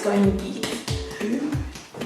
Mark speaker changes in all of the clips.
Speaker 1: going to be.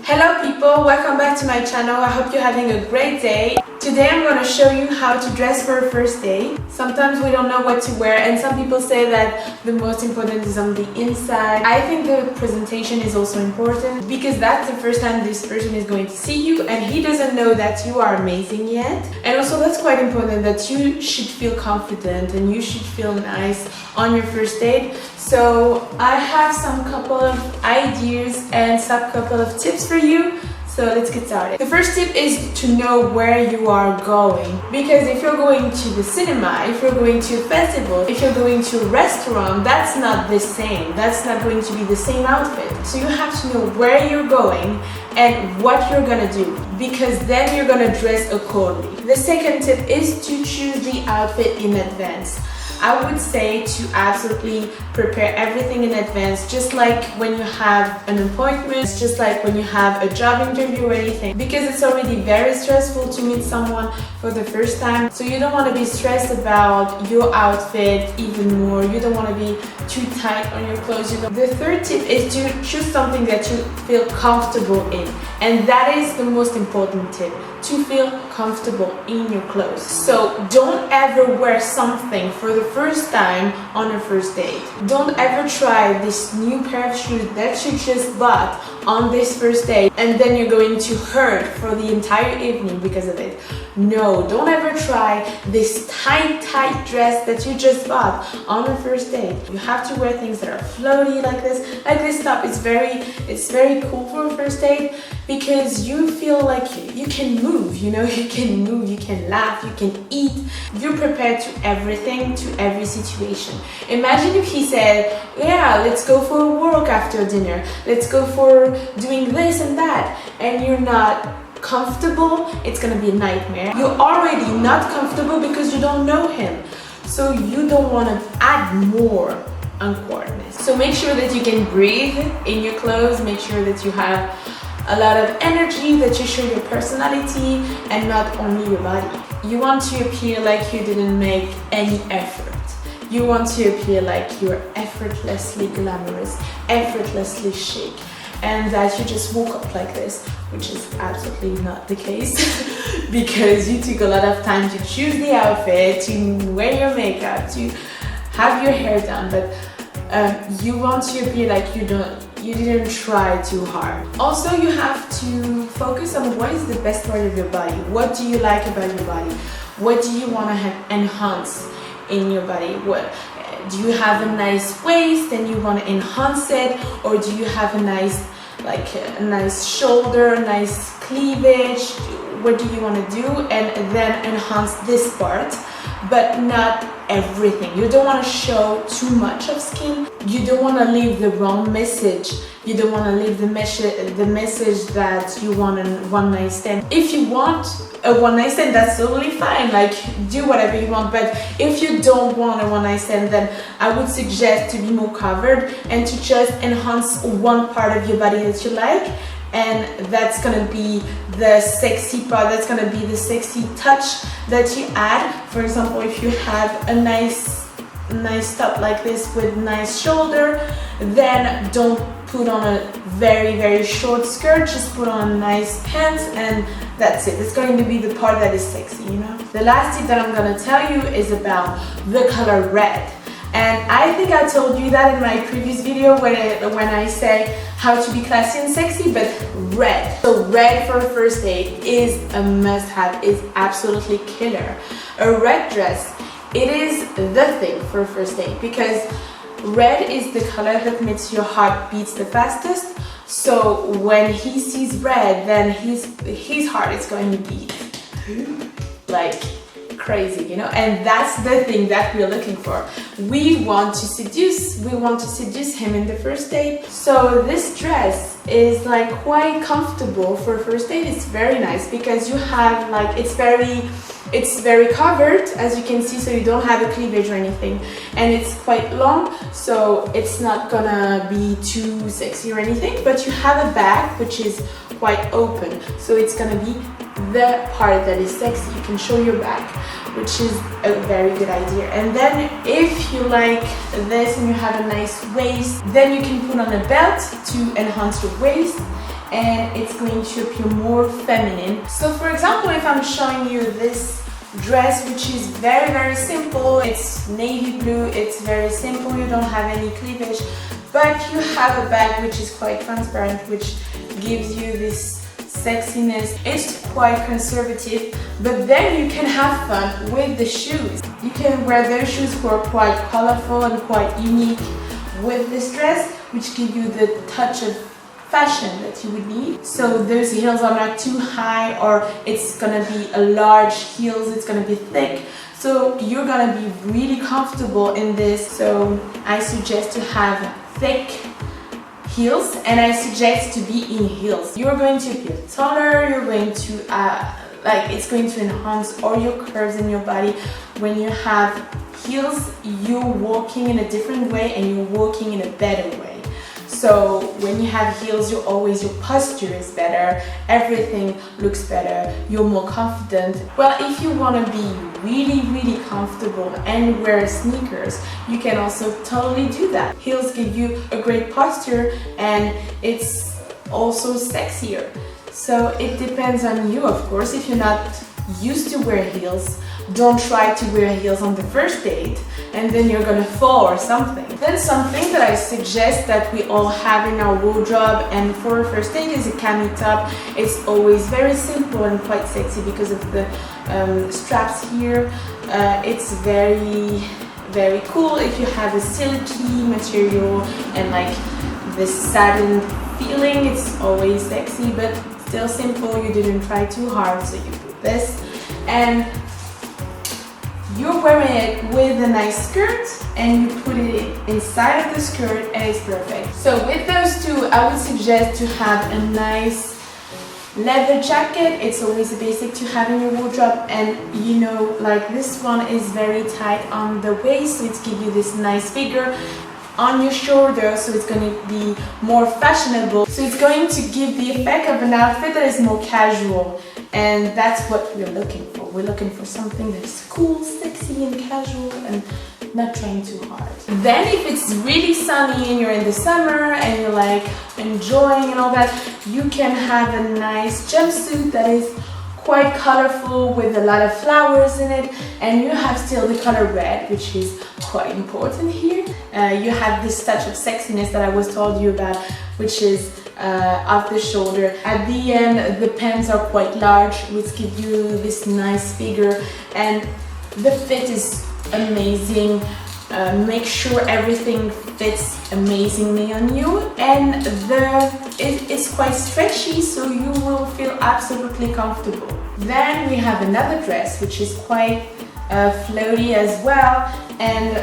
Speaker 1: Hello people, welcome back to my channel. I hope you're having a great day. Today I'm going to show you how to dress for a first date. Sometimes we don't know what to wear and some people say that the most important is on the inside. I think the presentation is also important because that's the first time this person is going to see you and he doesn't know that you are amazing yet. And also that's quite important that you should feel confident and you should feel nice on your first date. So I have some couple of ideas and some couple of tips for you. So let's get started. The first tip is to know where you are going, because if you're going to the cinema, if you're going to a festival, if you're going to a restaurant, that's not the same. That's not going to be the same outfit. So you have to know where you're going and what you're gonna do, because then you're gonna dress accordingly. The second tip is to choose the outfit in advance. I would say to absolutely prepare everything in advance, just like when you have an appointment, just like when you have a job interview or anything, because it's already very stressful to meet someone for the first time. So you don't want to be stressed about your outfit even more. You don't want to be too tight on your clothes. The third tip is to choose something that you feel comfortable in, and that is the most important tip, to feel comfortable in your clothes. So don't ever wear something for the first time on your first date. Don't ever try this new pair of shoes that you just bought on this first date and then you're going to hurt for the entire evening because of it. No, don't ever try this tight dress that you just bought on your first date. You have to wear things that are floaty like this. Like this top is very cool for a first date because you feel like you can move, you know, you can move, you can laugh, you can eat. You're prepared to everything, to every situation. Imagine if he said, yeah, let's go for a walk after dinner, let's go for doing this and that, and you're not comfortable. It's gonna be a nightmare. You're already not comfortable because you don't know him, so you don't want to add more awkwardness. So make sure that you can breathe in your clothes, make sure that you have a lot of energy, that you show your personality and not only your body. You want to appear like you didn't make any effort. You want to appear like you're effortlessly glamorous, effortlessly chic, and that you just woke up like this, which is absolutely not the case because you took a lot of time to choose the outfit, to wear your makeup, to have your hair done, but you want to appear like you didn't try too hard. Also, you have to focus on what is the best part of your body. What do you like about your body? What do you want to enhance in your body? What do you have a nice waist and you want to enhance it, or do you have a nice shoulder, nice cleavage? What do you want to do? And then enhance this part, but not everything. You don't want to show too much of skin. You don't want to leave the wrong message. You don't want to leave the message that you want a one-night stand. If you want a one-night stand, that's totally fine. Like, do whatever you want. But if you don't want a one-night stand, then I would suggest to be more covered and to just enhance one part of your body that you like. And that's gonna be the sexy part, that's gonna be the sexy touch that you add. For example, if you have a nice top like this with nice shoulder, then don't put on a very short skirt, just put on nice pants and that's it. It's going to be the part that is sexy, you know. The last tip that I'm gonna tell you is about the color red. And I think I told you that in my previous video when I say how to be classy and sexy, but red. So red for a first date is a must-have, is absolutely killer. A red dress, it is the thing for a first date because red is the color that makes your heart beats the fastest. So when he sees red, then his heart is going to beat like crazy, you know, and that's the thing that we're looking for. We want to seduce him in the first date. So this dress is like quite comfortable for a first date. It's very nice because you have like, it's very covered, as you can see, so you don't have a cleavage or anything, and it's quite long, so it's not gonna be too sexy or anything, but you have a bag which is quite open, so it's gonna be the part that is sexy. You can show your back, which is a very good idea. And then if you like this and you have a nice waist, then you can put on a belt to enhance your waist, and it's going to appear more feminine. So for example, if I'm showing you this dress, which is very simple, it's navy blue, it's very simple, you don't have any cleavage, but you have a bag which is quite transparent, which gives you this sexiness. It's quite conservative, but then you can have fun with the shoes. You can wear those shoes who are quite colorful and quite unique with this dress, which give you the touch of fashion that you would need. So those heels are not too high, or it's gonna be a large heels, it's gonna be thick, so you're gonna be really comfortable in this. So I suggest to have thick heels, and I suggest to be in heels. You're going to feel taller, you're going to like, it's going to enhance all your curves in your body. When you have heels, you're walking in a different way and you're walking in a better way. So when you have heels, your posture is better, everything looks better, you're more confident. Well, if you want to be really comfortable and wear sneakers, you can also totally do that. Heels give you a great posture and it's also sexier. So it depends on you, of course. If you're not used to wear heels, don't try to wear heels on the first date and then you're gonna fall or something. Then something that I suggest that we all have in our wardrobe and for a first date is a cami top. It's always very simple and quite sexy because of the straps here. It's very cool if you have a silky material and like this satin feeling. It's always sexy, but still simple. You didn't try too hard, so you put this and you're wearing it with a nice skirt and you put it inside of the skirt and it's perfect. So with those two, I would suggest to have a nice leather jacket. It's always a basic to have in your wardrobe, and you know, like this one is very tight on the waist, so it's give you this nice figure on your shoulder, so it's going to be more fashionable. So it's going to give the effect of an outfit that is more casual, and that's what we're looking for. We're looking for something that's cool, sexy and casual and not trying too hard. Then if it's really sunny and you're in the summer and you're like enjoying and all that, you can have a nice jumpsuit that is quite colorful with a lot of flowers in it, and you have still the color red, which is quite important here. You have this touch of sexiness that I was told you about, which is off the shoulder. At the end, the pants are quite large, which give you this nice figure, and the fit is amazing. Make sure everything fits amazingly on you, and it's quite stretchy, so you will feel absolutely comfortable. Then we have another dress which is quite floaty as well, and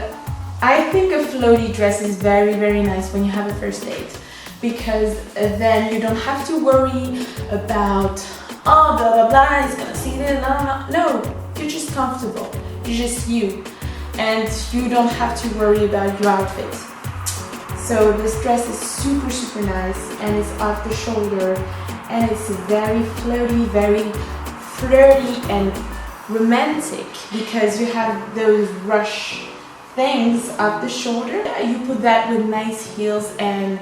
Speaker 1: I think a floaty dress is very nice when you have a first date, because then you don't have to worry about oh blah blah blah, it's gonna see it, no, you're just comfortable, you're just you, and you don't have to worry about your outfit. So this dress is super nice, and it's off the shoulder, and it's very floaty, very flirty and romantic, because you have those rush things off the shoulder. You put that with nice heels and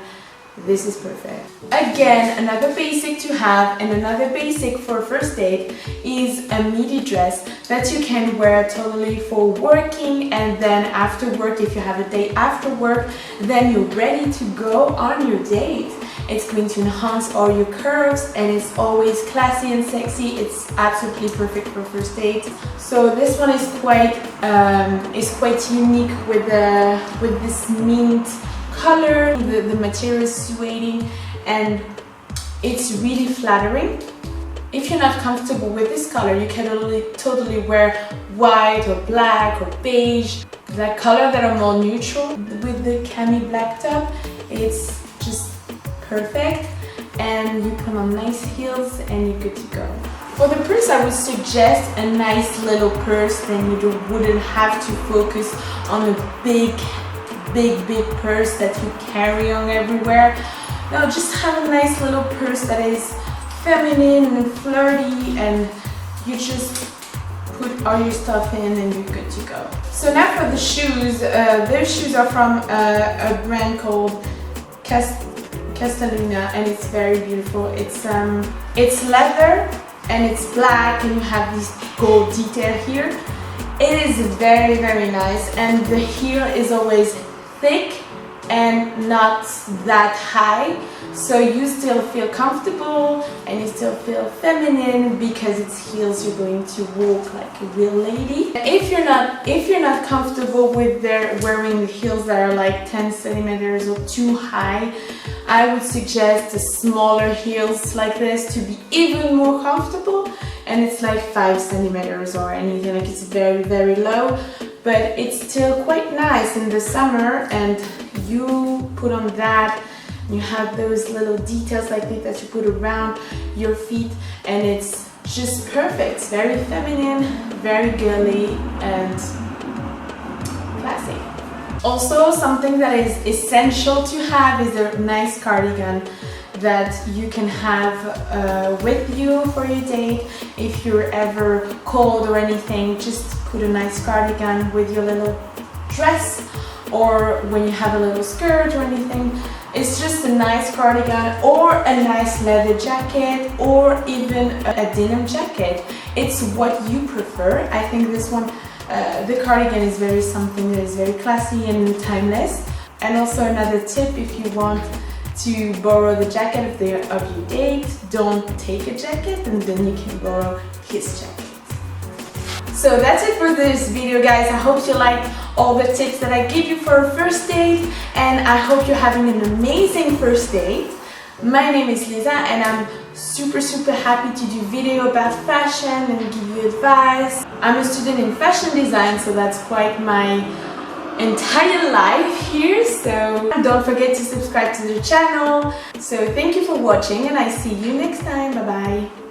Speaker 1: this is perfect. Again, another basic to have, and another basic for first date is a midi dress that you can wear totally for working, and then after work, if you have a date after work, then you're ready to go on your date. It's going to enhance all your curves, and it's always classy and sexy. It's absolutely perfect for first date. So this one is quite unique with this mint color. The material is suede and it's really flattering. If you're not comfortable with this color, you can totally wear white or black or beige, that color that are more neutral. With the cami black top, it's just perfect, and you put on nice heels and you're good to go. For the purse, I would suggest a nice little purse, then you wouldn't have to focus on a big purse that you carry on everywhere. No, just have a nice little purse that is feminine and flirty, and you just put all your stuff in and you're good to go. So now for the shoes. Those shoes are from a brand called Castaluna, and it's very beautiful. It's leather and it's black, and you have this gold detail here. It is very, very nice, and the heel is always thick and not that high, so you still feel comfortable and you still feel feminine because it's heels. You're going to walk like a real lady. If you're not comfortable with wearing heels that are like 10 centimeters or too high, I would suggest the smaller heels like this to be even more comfortable. And it's like 5 centimeters or anything, like it's very, very low, but it's still quite nice in the summer. And you put on that, you have those little details like this that you put around your feet, and it's just perfect. It's very feminine, very girly, and classy. Also, something that is essential to have is a nice cardigan that you can have with you for your date. If you're ever cold or anything, just put a nice cardigan with your little dress, or when you have a little skirt or anything. It's just a nice cardigan or a nice leather jacket or even a denim jacket. It's what you prefer. I think this one, the cardigan, is very something that is very classy and timeless. And also another tip, if you want to borrow the jacket of your date, don't take a jacket, and then you can borrow his jacket. So that's it for this video, guys. I hope you liked all the tips that I gave you for a first date, and I hope you're having an amazing first date. My name is Lisa, and I'm super happy to do video about fashion and give you advice. I'm a student in fashion design, so that's quite my entire life here, so don't forget to subscribe to the channel. So thank you for watching, and I see you next time. Bye bye.